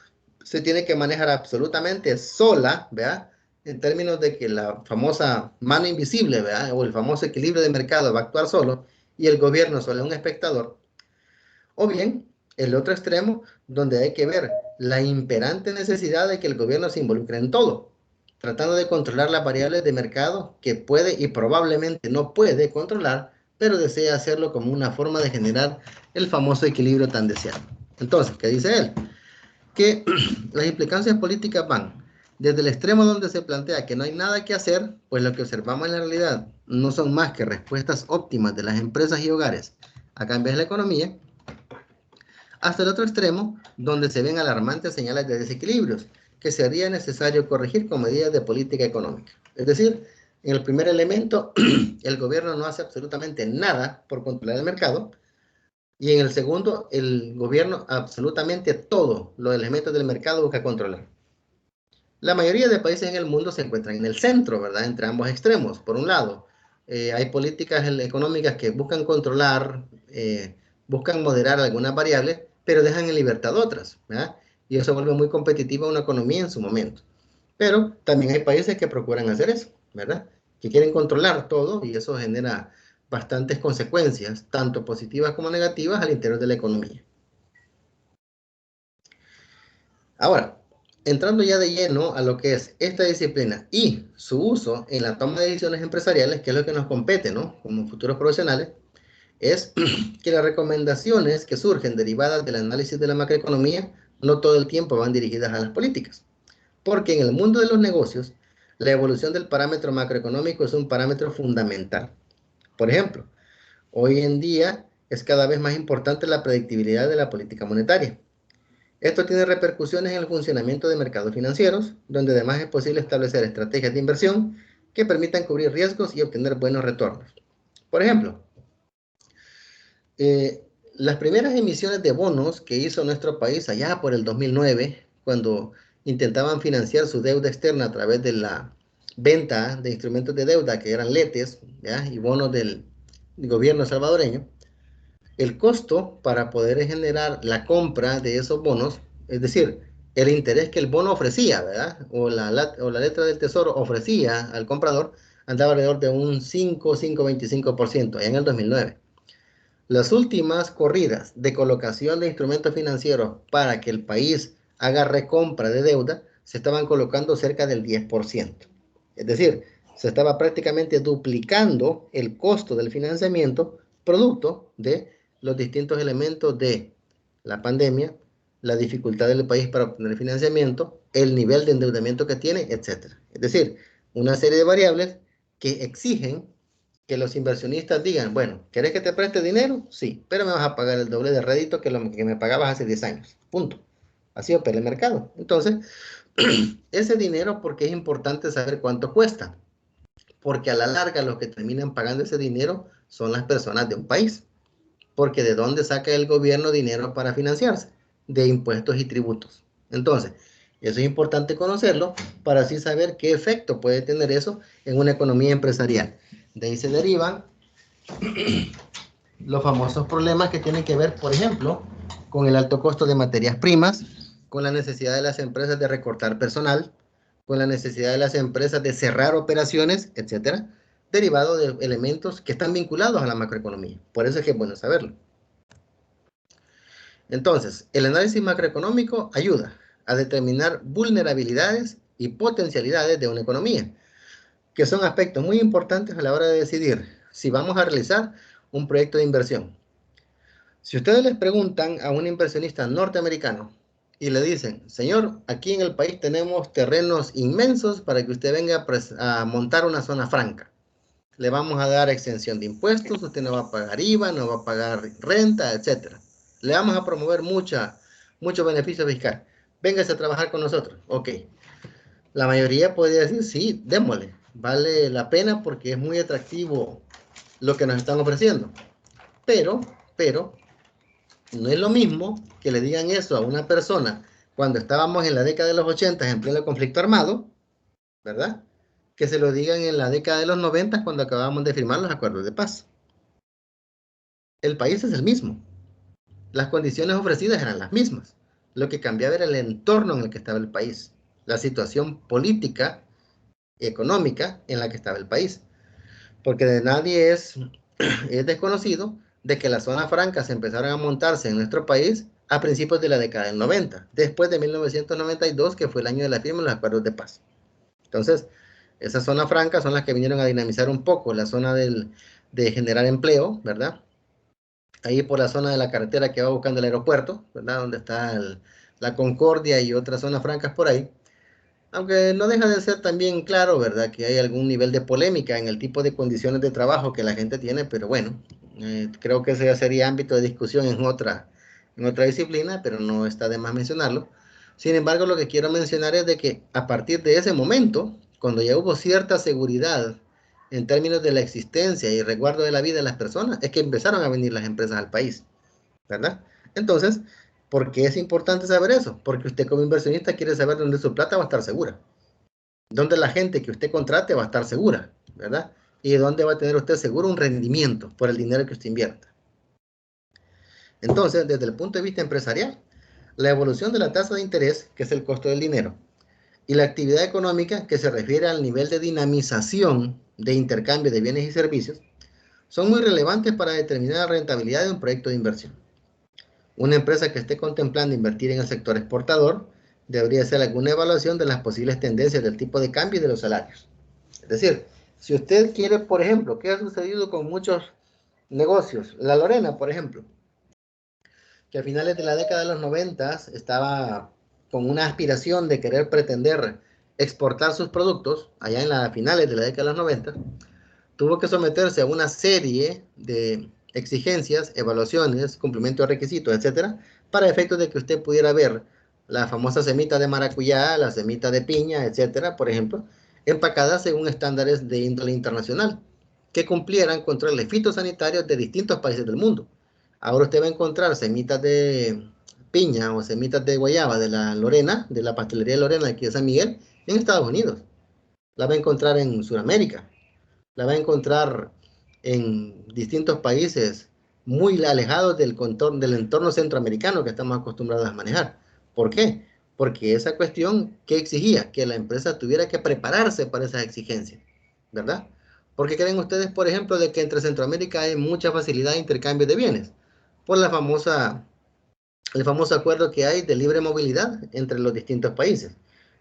se tiene que manejar absolutamente sola, ¿verdad? En términos de que la famosa mano invisible, ¿verdad? O el famoso equilibrio de mercado va a actuar solo y el gobierno solo es un espectador. O bien, el otro extremo, donde hay que ver la imperante necesidad de que el gobierno se involucre en todo, tratando de controlar las variables de mercado que puede y probablemente no puede controlar, pero desea hacerlo como una forma de generar el famoso equilibrio tan deseado. Entonces, ¿qué dice él? Que las implicancias políticas van desde el extremo donde se plantea que no hay nada que hacer, pues lo que observamos en la realidad no son más que respuestas óptimas de las empresas y hogares a cambiar la economía, hasta el otro extremo, donde se ven alarmantes señales de desequilibrios que sería necesario corregir con medidas de política económica. Es decir, en el primer elemento, el gobierno no hace absolutamente nada por controlar el mercado, y en el segundo, el gobierno absolutamente todos los elementos del mercado busca controlar. La mayoría de países en el mundo se encuentran en el centro, ¿verdad? Entre ambos extremos. Por un lado, hay políticas económicas que buscan controlar, buscan moderar algunas variables, pero dejan en libertad otras, ¿verdad? Y eso vuelve muy competitiva una economía en su momento. Pero también hay países que procuran hacer eso, ¿verdad? Que quieren controlar todo y eso genera bastantes consecuencias, tanto positivas como negativas, al interior de la economía. Ahora, entrando ya de lleno a lo que es esta disciplina y su uso en la toma de decisiones empresariales, que es lo que nos compete, ¿no? Como futuros profesionales, es que las recomendaciones que surgen derivadas del análisis de la macroeconomía no todo el tiempo van dirigidas a las políticas, porque en el mundo de los negocios, la evolución del parámetro macroeconómico es un parámetro fundamental. Por ejemplo, hoy en día es cada vez más importante la predictibilidad de la política monetaria. Esto tiene repercusiones en el funcionamiento de mercados financieros, donde además es posible establecer estrategias de inversión que permitan cubrir riesgos y obtener buenos retornos. Por ejemplo, las primeras emisiones de bonos que hizo nuestro país allá por el 2009, cuando intentaban financiar su deuda externa a través de la venta de instrumentos de deuda que eran letes, ¿ya? Y bonos del gobierno salvadoreño, el costo para poder generar la compra de esos bonos, es decir, el interés que el bono ofrecía, ¿verdad? O la letra del tesoro ofrecía al comprador, andaba alrededor de un 5,25% en el 2009. Las últimas corridas de colocación de instrumentos financieros para que el país haga recompra de deuda se estaban colocando cerca del 10%. Es decir, se estaba prácticamente duplicando el costo del financiamiento producto de los distintos elementos de la pandemia, la dificultad del país para obtener financiamiento, el nivel de endeudamiento que tiene, etcétera. Es decir, una serie de variables que exigen que los inversionistas digan, bueno, ¿querés que te preste dinero? Sí, pero me vas a pagar el doble de rédito que lo que me pagabas hace 10 años. Punto. Así opera el mercado. Entonces, ese dinero, porque es importante saber cuánto cuesta, porque a la larga los que terminan pagando ese dinero son las personas de un país, porque ¿de dónde saca el gobierno dinero para financiarse? De impuestos y tributos. Entonces, eso es importante conocerlo para así saber qué efecto puede tener eso en una economía empresarial. De ahí se derivan los famosos problemas que tienen que ver, por ejemplo, con el alto costo de materias primas, con la necesidad de las empresas de recortar personal, con la necesidad de las empresas de cerrar operaciones, etcétera, derivado de elementos que están vinculados a la macroeconomía. Por eso es que es bueno saberlo. Entonces, el análisis macroeconómico ayuda a determinar vulnerabilidades y potencialidades de una economía, que son aspectos muy importantes a la hora de decidir si vamos a realizar un proyecto de inversión. Si ustedes les preguntan a un inversionista norteamericano y le dicen, señor, aquí en el país tenemos terrenos inmensos para que usted venga a montar una zona franca. Le vamos a dar exención de impuestos, usted no va a pagar IVA, no va a pagar renta, etcétera. Le vamos a promover mucho beneficio fiscal. Véngase a trabajar con nosotros. Ok. La mayoría podría decir, sí, démosle. Vale la pena porque es muy atractivo lo que nos están ofreciendo. Pero, no es lo mismo que le digan eso a una persona cuando estábamos en la década de los 80 en pleno conflicto armado, ¿verdad? Que se lo digan en la década de los 90 cuando acabamos de firmar los acuerdos de paz. El país es el mismo. Las condiciones ofrecidas eran las mismas. Lo que cambiaba era el entorno en el que estaba el país, la situación política y económica en la que estaba el país. Porque de nadie es desconocido de que las zonas francas empezaron a montarse en nuestro país a principios de la década del 90, después de 1992, que fue el año de la firma de los acuerdos de paz. Entonces, esas zonas francas son las que vinieron a dinamizar un poco la zona de generar empleo, ¿verdad? Ahí por la zona de la carretera que va buscando el aeropuerto, ¿verdad? Donde está la Concordia y otras zonas francas por ahí. Aunque no deja de ser también claro, ¿verdad? Que hay algún nivel de polémica en el tipo de condiciones de trabajo que la gente tiene, pero bueno, creo que ese ya sería ámbito de discusión en otra disciplina, pero no está de más mencionarlo. Sin embargo, lo que quiero mencionar es de que a partir de ese momento, cuando ya hubo cierta seguridad en términos de la existencia y resguardo de la vida de las personas, es que empezaron a venir las empresas al país, ¿verdad? Entonces, ¿por qué es importante saber eso? Porque usted como inversionista quiere saber dónde su plata va a estar segura, dónde la gente que usted contrate va a estar segura, ¿verdad? Y dónde va a tener usted seguro un rendimiento por el dinero que usted invierta. Entonces, desde el punto de vista empresarial, la evolución de la tasa de interés, que es el costo del dinero, y la actividad económica, que se refiere al nivel de dinamización de intercambio de bienes y servicios, son muy relevantes para determinar la rentabilidad de un proyecto de inversión. Una empresa que esté contemplando invertir en el sector exportador debería hacer alguna evaluación de las posibles tendencias del tipo de cambio y de los salarios. Es decir, si usted quiere, por ejemplo, ¿qué ha sucedido con muchos negocios? La Lorena, por ejemplo, que a finales de la década de los 90 estaba con una aspiración de querer pretender exportar sus productos, allá en las finales de la década de los 90, tuvo que someterse a una serie de exigencias, evaluaciones, cumplimiento de requisitos, etcétera, para efectos de que usted pudiera ver la famosa semita de maracuyá, la semita de piña, etcétera, por ejemplo, empacadas según estándares de índole internacional, que cumplieran controles fitosanitarios de distintos países del mundo. Ahora usted va a encontrar semitas de piña o semitas de guayaba de la Lorena, de la pastelería Lorena aquí de San Miguel, en Estados Unidos. La va a encontrar en Sudamérica, la va a encontrar en distintos países muy alejados del entorno centroamericano que estamos acostumbrados a manejar. ¿Por qué? Porque esa cuestión que exigía que la empresa tuviera que prepararse para esas exigencias, ¿verdad? Porque creen ustedes, por ejemplo, de que entre Centroamérica hay mucha facilidad de intercambio de bienes, por el famoso acuerdo que hay de libre movilidad entre los distintos países.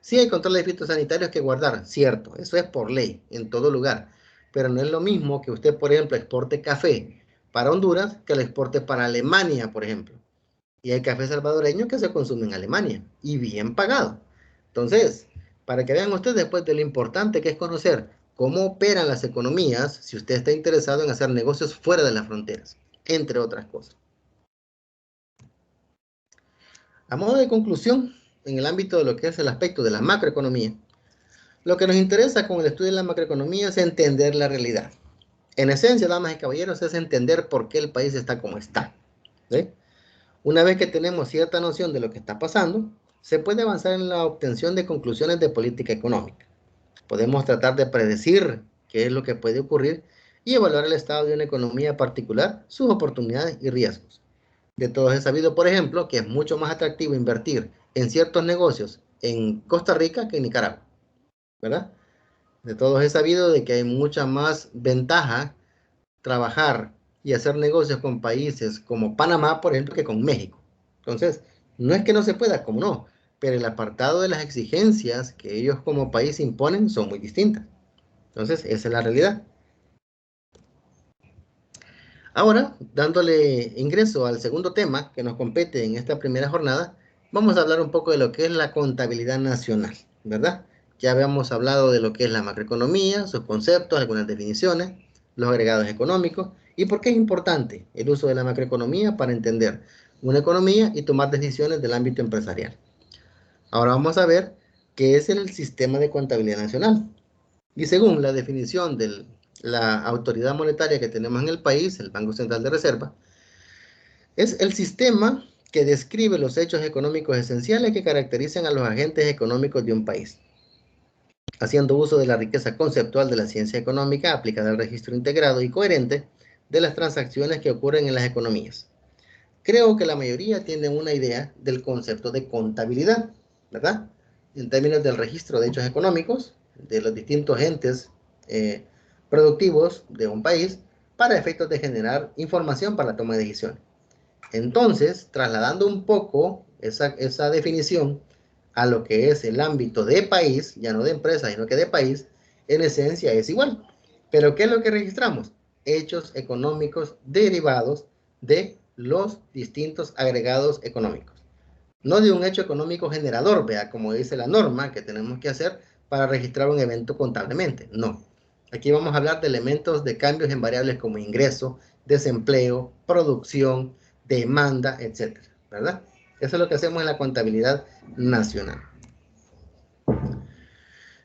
Sí hay controles fitosanitarios que guardar, cierto, eso es por ley, en todo lugar, pero no es lo mismo que usted, por ejemplo, exporte café para Honduras que lo exporte para Alemania, por ejemplo. Y hay café salvadoreño que se consume en Alemania y bien pagado. Entonces, para que vean ustedes después de lo importante que es conocer cómo operan las economías, si usted está interesado en hacer negocios fuera de las fronteras, entre otras cosas. A modo de conclusión, en el ámbito de lo que es el aspecto de la macroeconomía, lo que nos interesa con el estudio de la macroeconomía es entender la realidad. En esencia, damas y caballeros, es entender por qué el país está como está. ¿Sí? Una vez que tenemos cierta noción de lo que está pasando, se puede avanzar en la obtención de conclusiones de política económica. Podemos tratar de predecir qué es lo que puede ocurrir y evaluar el estado de una economía particular, sus oportunidades y riesgos. De todos es sabido, por ejemplo, que es mucho más atractivo invertir en ciertos negocios en Costa Rica que en Nicaragua, ¿verdad? De todos es sabido de que hay mucha más ventaja trabajar y hacer negocios con países como Panamá, por ejemplo, que con México. Entonces, no es que no se pueda, como no, pero el apartado de las exigencias que ellos como país imponen son muy distintas. Entonces, esa es la realidad. Ahora, dándole ingreso al segundo tema que nos compete en esta primera jornada, vamos a hablar un poco de lo que es la contabilidad nacional, ¿verdad? Ya habíamos hablado de lo que es la macroeconomía, sus conceptos, algunas definiciones, los agregados económicos y por qué es importante el uso de la macroeconomía para entender una economía y tomar decisiones del ámbito empresarial. Ahora vamos a ver qué es el sistema de contabilidad nacional. Y según la definición de la autoridad monetaria que tenemos en el país, el Banco Central de Reserva, es el sistema que describe los hechos económicos esenciales que caracterizan a los agentes económicos de un país, haciendo uso de la riqueza conceptual de la ciencia económica aplicada al registro integrado y coherente de las transacciones que ocurren en las economías. Creo que la mayoría tienen una idea del concepto de contabilidad, ¿verdad? En términos del registro de hechos económicos de los distintos entes eh, productivos de un país para efectos de generar información para la toma de decisiones. Entonces, trasladando un poco esa definición a lo que es el ámbito de país, ya no de empresa, sino que de país, en esencia es igual. Pero ¿qué es lo que registramos? Hechos económicos derivados de los distintos agregados económicos. No de un hecho económico generador, vea, como dice la norma que tenemos que hacer para registrar un evento contablemente. No. Aquí vamos a hablar de elementos de cambios en variables como ingreso, desempleo, producción, demanda, etcétera, ¿verdad? Eso es lo que hacemos en la contabilidad nacional.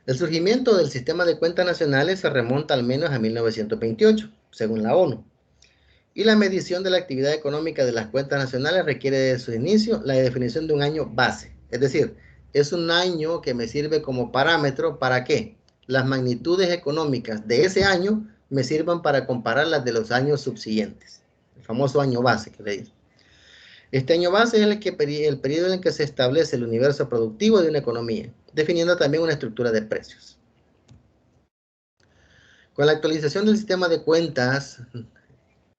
El surgimiento del sistema de cuentas nacionales se remonta al menos a 1928, según la ONU. Y la medición de la actividad económica de las cuentas nacionales requiere de su inicio la definición de un año base. Es decir, es un año que me sirve como parámetro para que las magnitudes económicas de ese año me sirvan para comparar las de los años subsiguientes. El famoso año base que le digo. Este año base es el periodo en el que se establece el universo productivo de una economía, definiendo también una estructura de precios. Con la actualización del sistema de cuentas,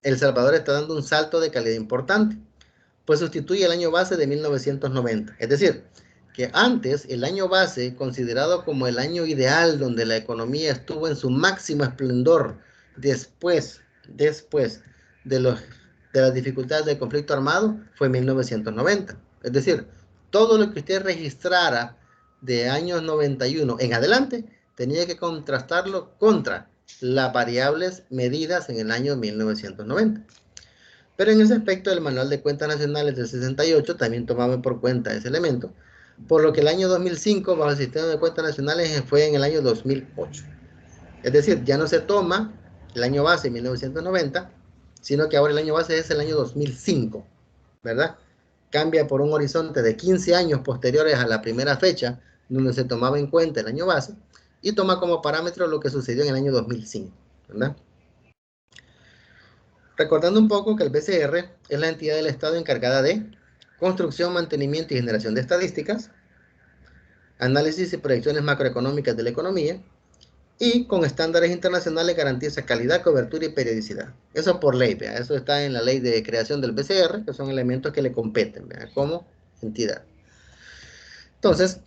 El Salvador está dando un salto de calidad importante, pues sustituye el año base de 1990. Es decir, que antes el año base, considerado como el año ideal donde la economía estuvo en su máximo esplendor después de, los, de las dificultades del conflicto armado, fue 1990. Es decir, todo lo que usted registrara de años 91 en adelante tenía que contrastarlo contra las variables medidas en el año 1990. Pero en ese aspecto el Manual de Cuentas Nacionales del 68 también tomaba por cuenta ese elemento, por lo que el año 2005 bajo el sistema de cuentas nacionales fue en el año 2008. Es decir, ya no se toma el año base 1990, sino que ahora el año base es el año 2005, ¿verdad? Cambia por un horizonte de 15 años posteriores a la primera fecha donde se tomaba en cuenta el año base y toma como parámetro lo que sucedió en el año 2005, ¿verdad? Recordando un poco que el BCR es la entidad del Estado encargada de construcción, mantenimiento y generación de estadísticas, análisis y proyecciones macroeconómicas de la economía, y con estándares internacionales garantiza calidad, cobertura y periodicidad. Eso por ley, ¿vea? Eso está en la ley de creación del BCR, que son elementos que le competen, ¿vea? Como entidad. Entonces,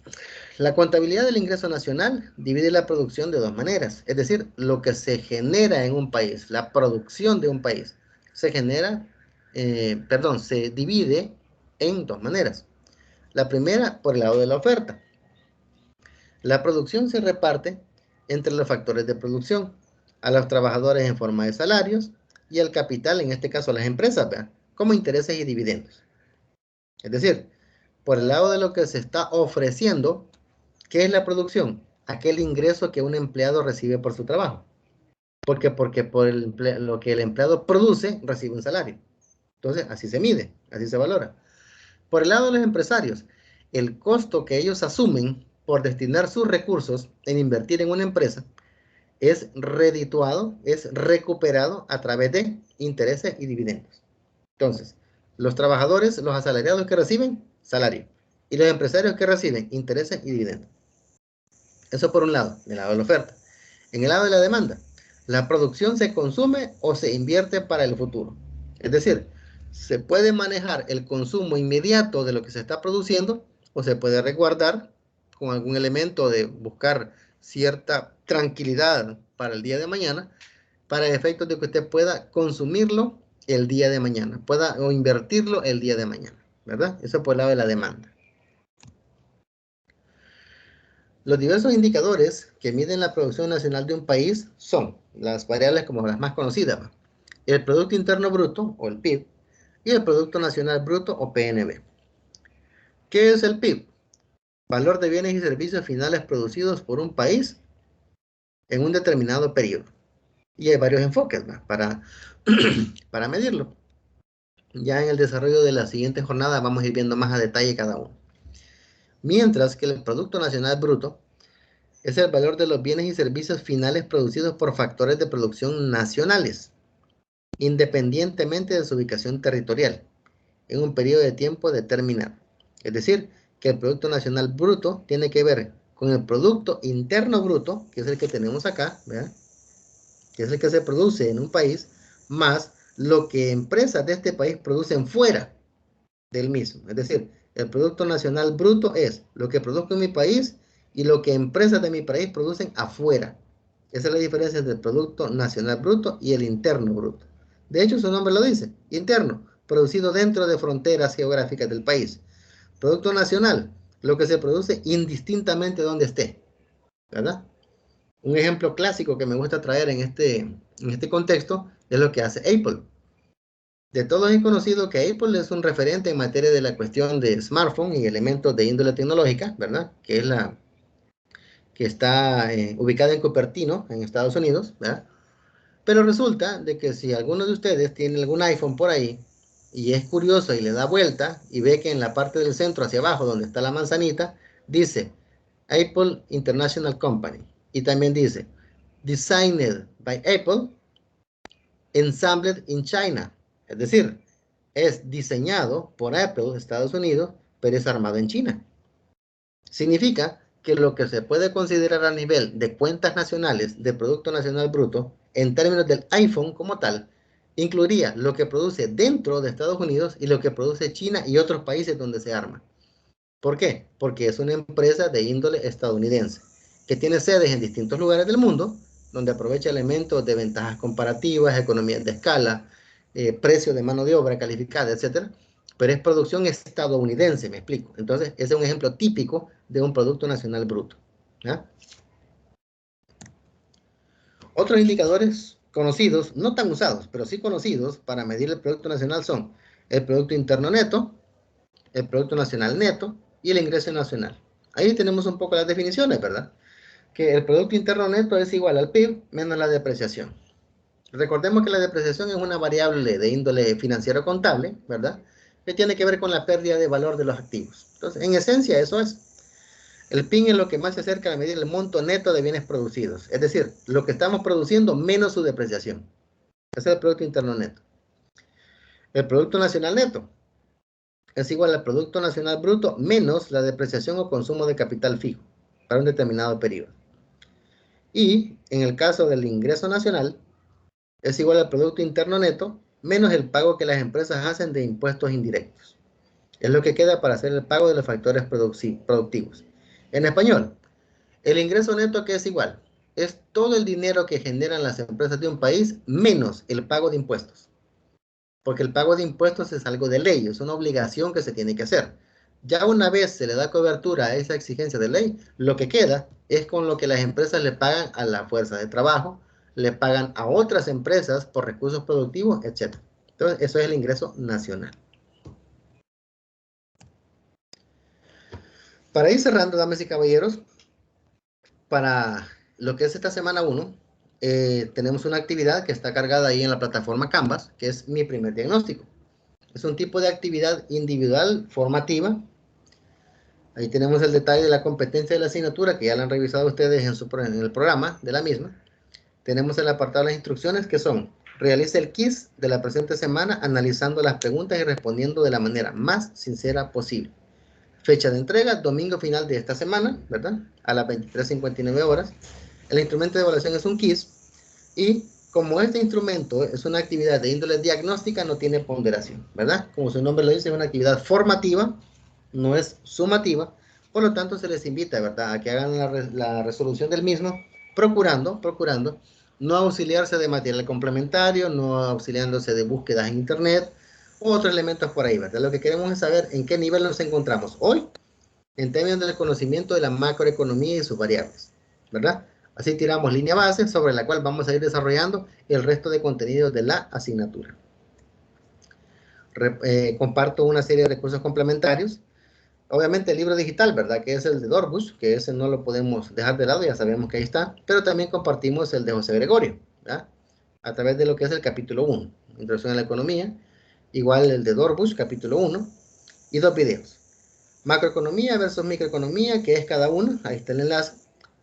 La contabilidad del ingreso nacional divide la producción de dos maneras, es decir, lo que se genera en un país, la producción de un país, se genera, se divide en dos maneras. La primera, por el lado de la oferta. La producción se reparte entre los factores de producción, a los trabajadores en forma de salarios y al capital, en este caso a las empresas, ¿verdad?, como intereses y dividendos. Es decir, por el lado de lo que se está ofreciendo, ¿qué es la producción? Aquel ingreso que un empleado recibe por su trabajo. Porque por lo que el empleado produce, recibe un salario. Entonces, así se mide, así se valora. Por el lado de los empresarios, el costo que ellos asumen por destinar sus recursos en invertir en una empresa es redituado, es recuperado a través de intereses y dividendos. Entonces, los trabajadores, los asalariados que reciben, salario. Y los empresarios que reciben intereses y dividendos. Eso por un lado, del lado de la oferta. En el lado de la demanda, la producción se consume o se invierte para el futuro. Es decir, se puede manejar el consumo inmediato de lo que se está produciendo o se puede resguardar con algún elemento de buscar cierta tranquilidad para el día de mañana, para el efecto de que usted pueda consumirlo el día de mañana, pueda o invertirlo el día de mañana, ¿verdad? Eso por el lado de la demanda. Los diversos indicadores que miden la producción nacional de un país son las variables como las más conocidas, ¿va?, el Producto Interno Bruto, o el PIB, y el Producto Nacional Bruto, o PNB. ¿Qué es el PIB? Valor de bienes y servicios finales producidos por un país en un determinado periodo. Y hay varios enfoques, ¿va?, para medirlo. Ya en el desarrollo de la siguiente jornada vamos a ir viendo más a detalle cada uno. Mientras que el Producto Nacional Bruto es el valor de los bienes y servicios finales producidos por factores de producción nacionales, independientemente de su ubicación territorial, en un periodo de tiempo determinado. Es decir, que el Producto Nacional Bruto tiene que ver con el Producto Interno Bruto, que es el que tenemos acá, ¿verdad?, que es el que se produce en un país, más lo que empresas de este país producen fuera del mismo. Es decir, el Producto Nacional Bruto es lo que produzco en mi país y lo que empresas de mi país producen afuera. Esa es la diferencia entre el Producto Nacional Bruto y el Interno Bruto. De hecho, su nombre lo dice, interno, producido dentro de fronteras geográficas del país. Producto Nacional, lo que se produce indistintamente donde esté, ¿verdad? Un ejemplo clásico que me gusta traer en este contexto es lo que hace Apple. De todos es conocido que Apple es un referente en materia de la cuestión de smartphone y elementos de índole tecnológica, ¿verdad?, que es la que está ubicada en Cupertino, en Estados Unidos, ¿verdad? Pero resulta de que si alguno de ustedes tiene algún iPhone por ahí y es curioso y le da vuelta y ve que en la parte del centro hacia abajo, donde está la manzanita, dice Apple International Company. Y también dice Designed by Apple, Assembled in China. Es decir, es diseñado por Apple, Estados Unidos, pero es armado en China. Significa que lo que se puede considerar a nivel de cuentas nacionales de Producto Nacional Bruto, en términos del iPhone como tal, incluiría lo que produce dentro de Estados Unidos y lo que produce China y otros países donde se arma. ¿Por qué? Porque es una empresa de índole estadounidense, que tiene sedes en distintos lugares del mundo, donde aprovecha elementos de ventajas comparativas, economías de escala, precio de mano de obra calificada, etcétera, pero es producción estadounidense, me explico. Entonces, ese es un ejemplo típico de un Producto Nacional Bruto, ¿ya? Otros indicadores conocidos, no tan usados, pero sí conocidos para medir el Producto Nacional son el Producto Interno Neto, el Producto Nacional Neto y el ingreso nacional. Ahí tenemos un poco las definiciones, ¿verdad? Que el Producto Interno Neto es igual al PIB menos la depreciación. Recordemos que la depreciación es una variable de índole financiero contable, ¿verdad?, que tiene que ver con la pérdida de valor de los activos. Entonces, en esencia, eso es. El PIN es lo que más se acerca a medir el monto neto de bienes producidos, es decir, lo que estamos produciendo menos su depreciación. Ese es el Producto Interno Neto. El Producto Nacional Neto es igual al Producto Nacional Bruto menos la depreciación o consumo de capital fijo para un determinado periodo. Y en el caso del ingreso nacional, es igual al Producto Interno Neto menos el pago que las empresas hacen de impuestos indirectos. Es lo que queda para hacer el pago de los factores productivos. En español, el ingreso neto, que es igual, es todo el dinero que generan las empresas de un país menos el pago de impuestos. Porque el pago de impuestos es algo de ley, es una obligación que se tiene que hacer. Ya una vez se le da cobertura a esa exigencia de ley, lo que queda es con lo que las empresas le pagan a la fuerza de trabajo, le pagan a otras empresas por recursos productivos, etc. Entonces, eso es el ingreso nacional. Para ir cerrando, damas y caballeros, para lo que es esta semana 1, tenemos una actividad que está cargada ahí en la plataforma Canvas, que es mi primer diagnóstico. Es un tipo de actividad individual formativa. Ahí tenemos el detalle de la competencia de la asignatura, que ya la han revisado ustedes en el programa de la misma. Tenemos el apartado de las instrucciones, que son: realice el quiz de la presente semana analizando las preguntas y respondiendo de la manera más sincera posible. Fecha de entrega, domingo final de esta semana, ¿verdad? A las 23:59 horas. El instrumento de evaluación es un quiz, y como este instrumento es una actividad de índole diagnóstica, no tiene ponderación, ¿verdad? Como su nombre lo dice, es una actividad formativa, no es sumativa. Por lo tanto, se les invita, ¿verdad?, a que hagan la resolución del mismo, procurando no auxiliarse de material complementario, no auxiliándose de búsquedas en internet u otros elementos por ahí, ¿verdad? Lo que queremos es saber en qué nivel nos encontramos hoy en términos del conocimiento de la macroeconomía y sus variables, ¿verdad? Así tiramos línea base sobre la cual vamos a ir desarrollando el resto de contenidos de la asignatura. Comparto una serie de recursos complementarios. Obviamente el libro digital, ¿verdad?, que es el de Dorbush, que ese no lo podemos dejar de lado, ya sabemos que ahí está, pero también compartimos el de José Gregorio, ¿verdad?, a través de lo que es el capítulo 1, Introducción a la Economía, igual el de Dorbush, capítulo 1, y 2 videos. Macroeconomía versus microeconomía, que es cada uno, ahí está el enlace,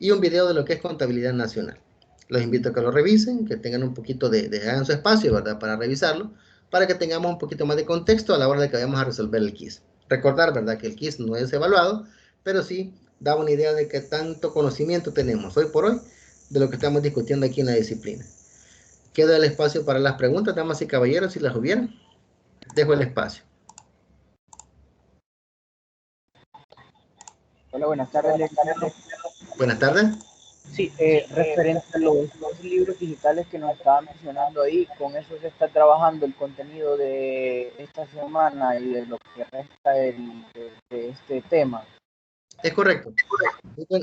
y un video de lo que es contabilidad nacional. Los invito a que lo revisen, que tengan un poquito hagan su espacio, ¿verdad?, para revisarlo, para que tengamos un poquito más de contexto a la hora de que vayamos a resolver el quiz. Recordar, ¿verdad?, que el quiz no es evaluado, pero sí da una idea de qué tanto conocimiento tenemos hoy por hoy de lo que estamos discutiendo aquí en la disciplina. Queda el espacio para las preguntas, damas y caballeros, si las hubieran. Dejo el espacio. Hola, buenas tardes. Buenas tardes. Sí, referente a los libros digitales que nos estaba mencionando ahí, con eso se está trabajando el contenido de esta semana y de lo que resta de este tema. Es correcto.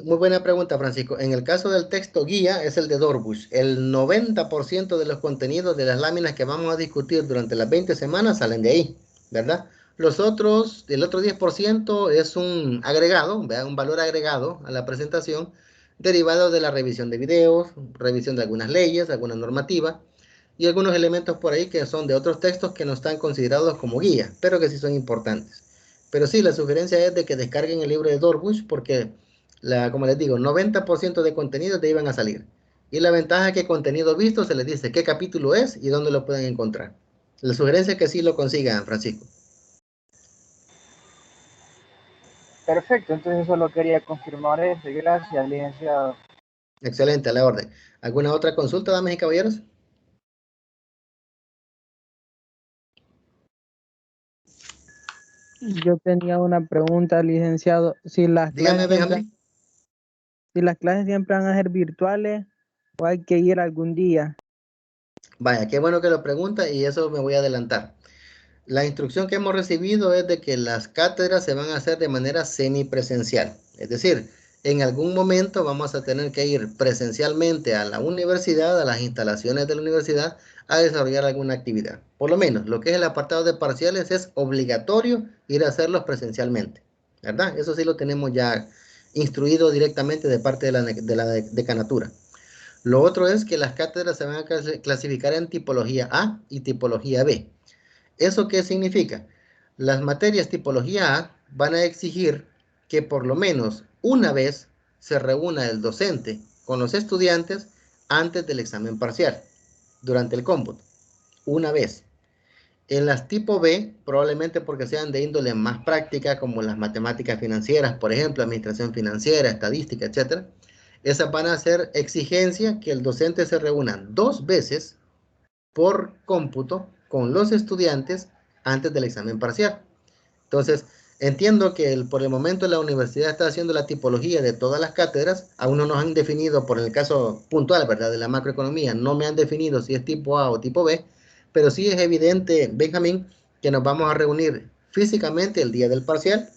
Muy buena pregunta, Francisco. En el caso del texto guía, es el de Dorbush. El 90% de los contenidos de las láminas que vamos a discutir durante las 20 semanas salen de ahí, ¿verdad? El otro 10% es un agregado, ¿verdad?, un valor agregado a la presentación, derivado de la revisión de videos, revisión de algunas leyes, alguna normativa, y algunos elementos por ahí que son de otros textos que no están considerados como guía, pero que sí son importantes. Pero sí, la sugerencia es de que descarguen el libro de Dorbush, porque, como les digo, 90% de contenidos te iban a salir. Y la ventaja es que contenido visto se les dice qué capítulo es y dónde lo pueden encontrar. La sugerencia es que sí lo consigan, Francisco. Perfecto, entonces solo quería confirmar eso. Gracias, licenciado. Excelente, a la orden. ¿Alguna otra consulta, damas y caballeros? Yo tenía una pregunta, licenciado. Dígame, Benjamín. Si las clases siempre van a ser virtuales o hay que ir algún día. Vaya, qué bueno que lo pregunta, y eso me voy a adelantar. La instrucción que hemos recibido es de que las cátedras se van a hacer de manera semipresencial. Es decir, en algún momento vamos a tener que ir presencialmente a la universidad, a las instalaciones de la universidad, a desarrollar alguna actividad. Por lo menos, lo que es el apartado de parciales es obligatorio ir a hacerlos presencialmente, ¿verdad? Eso sí lo tenemos ya instruido directamente de parte de la decanatura. Lo otro es que las cátedras se van a clasificar en tipología A y tipología B. ¿Eso qué significa? Las materias tipología A van a exigir que por lo menos una vez se reúna el docente con los estudiantes antes del examen parcial, durante el cómputo. Una vez. En las tipo B, probablemente porque sean de índole más práctica, como las matemáticas financieras, por ejemplo, administración financiera, estadística, etc., esas van a ser exigencia que el docente se reúna 2 veces por cómputo con los estudiantes antes del examen parcial. Entonces, Entiendo que por el momento la universidad está haciendo la tipología de todas las cátedras. Aún no nos han definido, por el caso puntual, ¿verdad?, de la macroeconomía, no me han definido si es tipo A o tipo B, pero sí es evidente, Benjamín, que nos vamos a reunir físicamente el día del parcial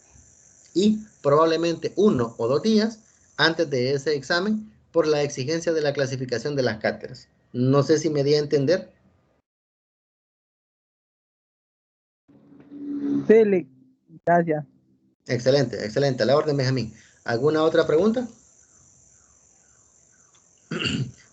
y probablemente 1 o 2 días antes de ese examen por la exigencia de la clasificación de las cátedras. No sé si me di a entender. Sí, gracias. Excelente, excelente. A la orden, Benjamín. ¿Alguna otra pregunta?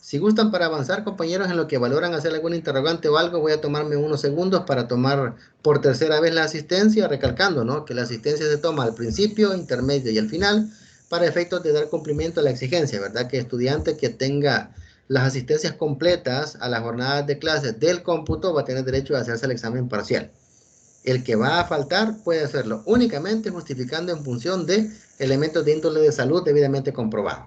Si gustan para avanzar, compañeros, en lo que valoran hacer algún interrogante o algo, voy a tomarme unos segundos para tomar por tercera vez la asistencia, recalcando, ¿no?, que la asistencia se toma al principio, intermedio y al final, para efectos de dar cumplimiento a la exigencia, ¿verdad? Que estudiante que tenga las asistencias completas a las jornadas de clases del cómputo va a tener derecho a hacerse el examen parcial. El que va a faltar puede hacerlo únicamente justificando en función de elementos de índole de salud debidamente comprobados,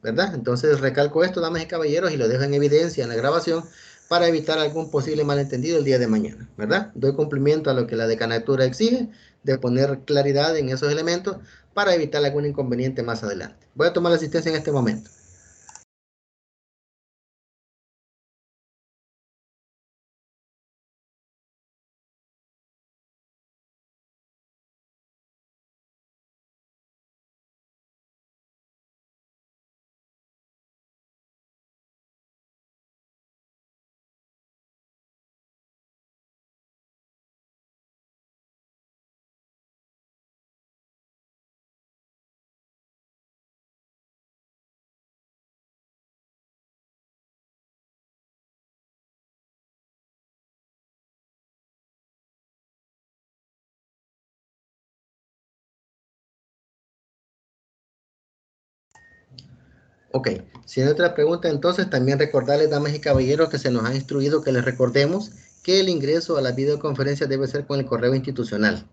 ¿verdad? Entonces recalco esto, damas y caballeros, y lo dejo en evidencia en la grabación para evitar algún posible malentendido el día de mañana, ¿verdad? Doy cumplimiento a lo que la decanatura exige de poner claridad en esos elementos para evitar algún inconveniente más adelante. Voy a tomar la asistencia en este momento. Ok, si hay otra pregunta, entonces también recordarles, damas y caballeros, que se nos ha instruido que les recordemos que el ingreso a la videoconferencia debe ser con el correo institucional.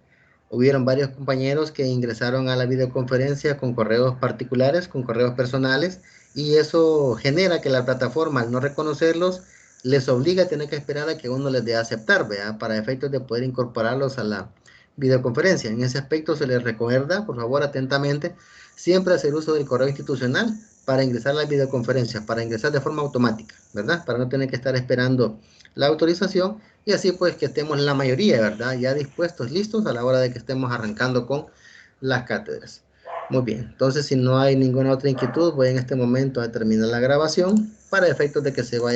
Hubieron varios compañeros que ingresaron a la videoconferencia con correos particulares, con correos personales, y eso genera que la plataforma, al no reconocerlos, les obliga a tener que esperar a que uno les dé a aceptar, ¿verdad?, para efectos de poder incorporarlos a la videoconferencia. En ese aspecto se les recuerda, por favor, atentamente, siempre hacer uso del correo institucional para ingresar a las videoconferencias, para ingresar de forma automática, ¿verdad? Para no tener que estar esperando la autorización y así pues que estemos la mayoría, ¿verdad?, ya dispuestos, listos a la hora de que estemos arrancando con las cátedras. Muy bien, entonces si no hay ninguna otra inquietud, voy en este momento a terminar la grabación para efectos de que se vaya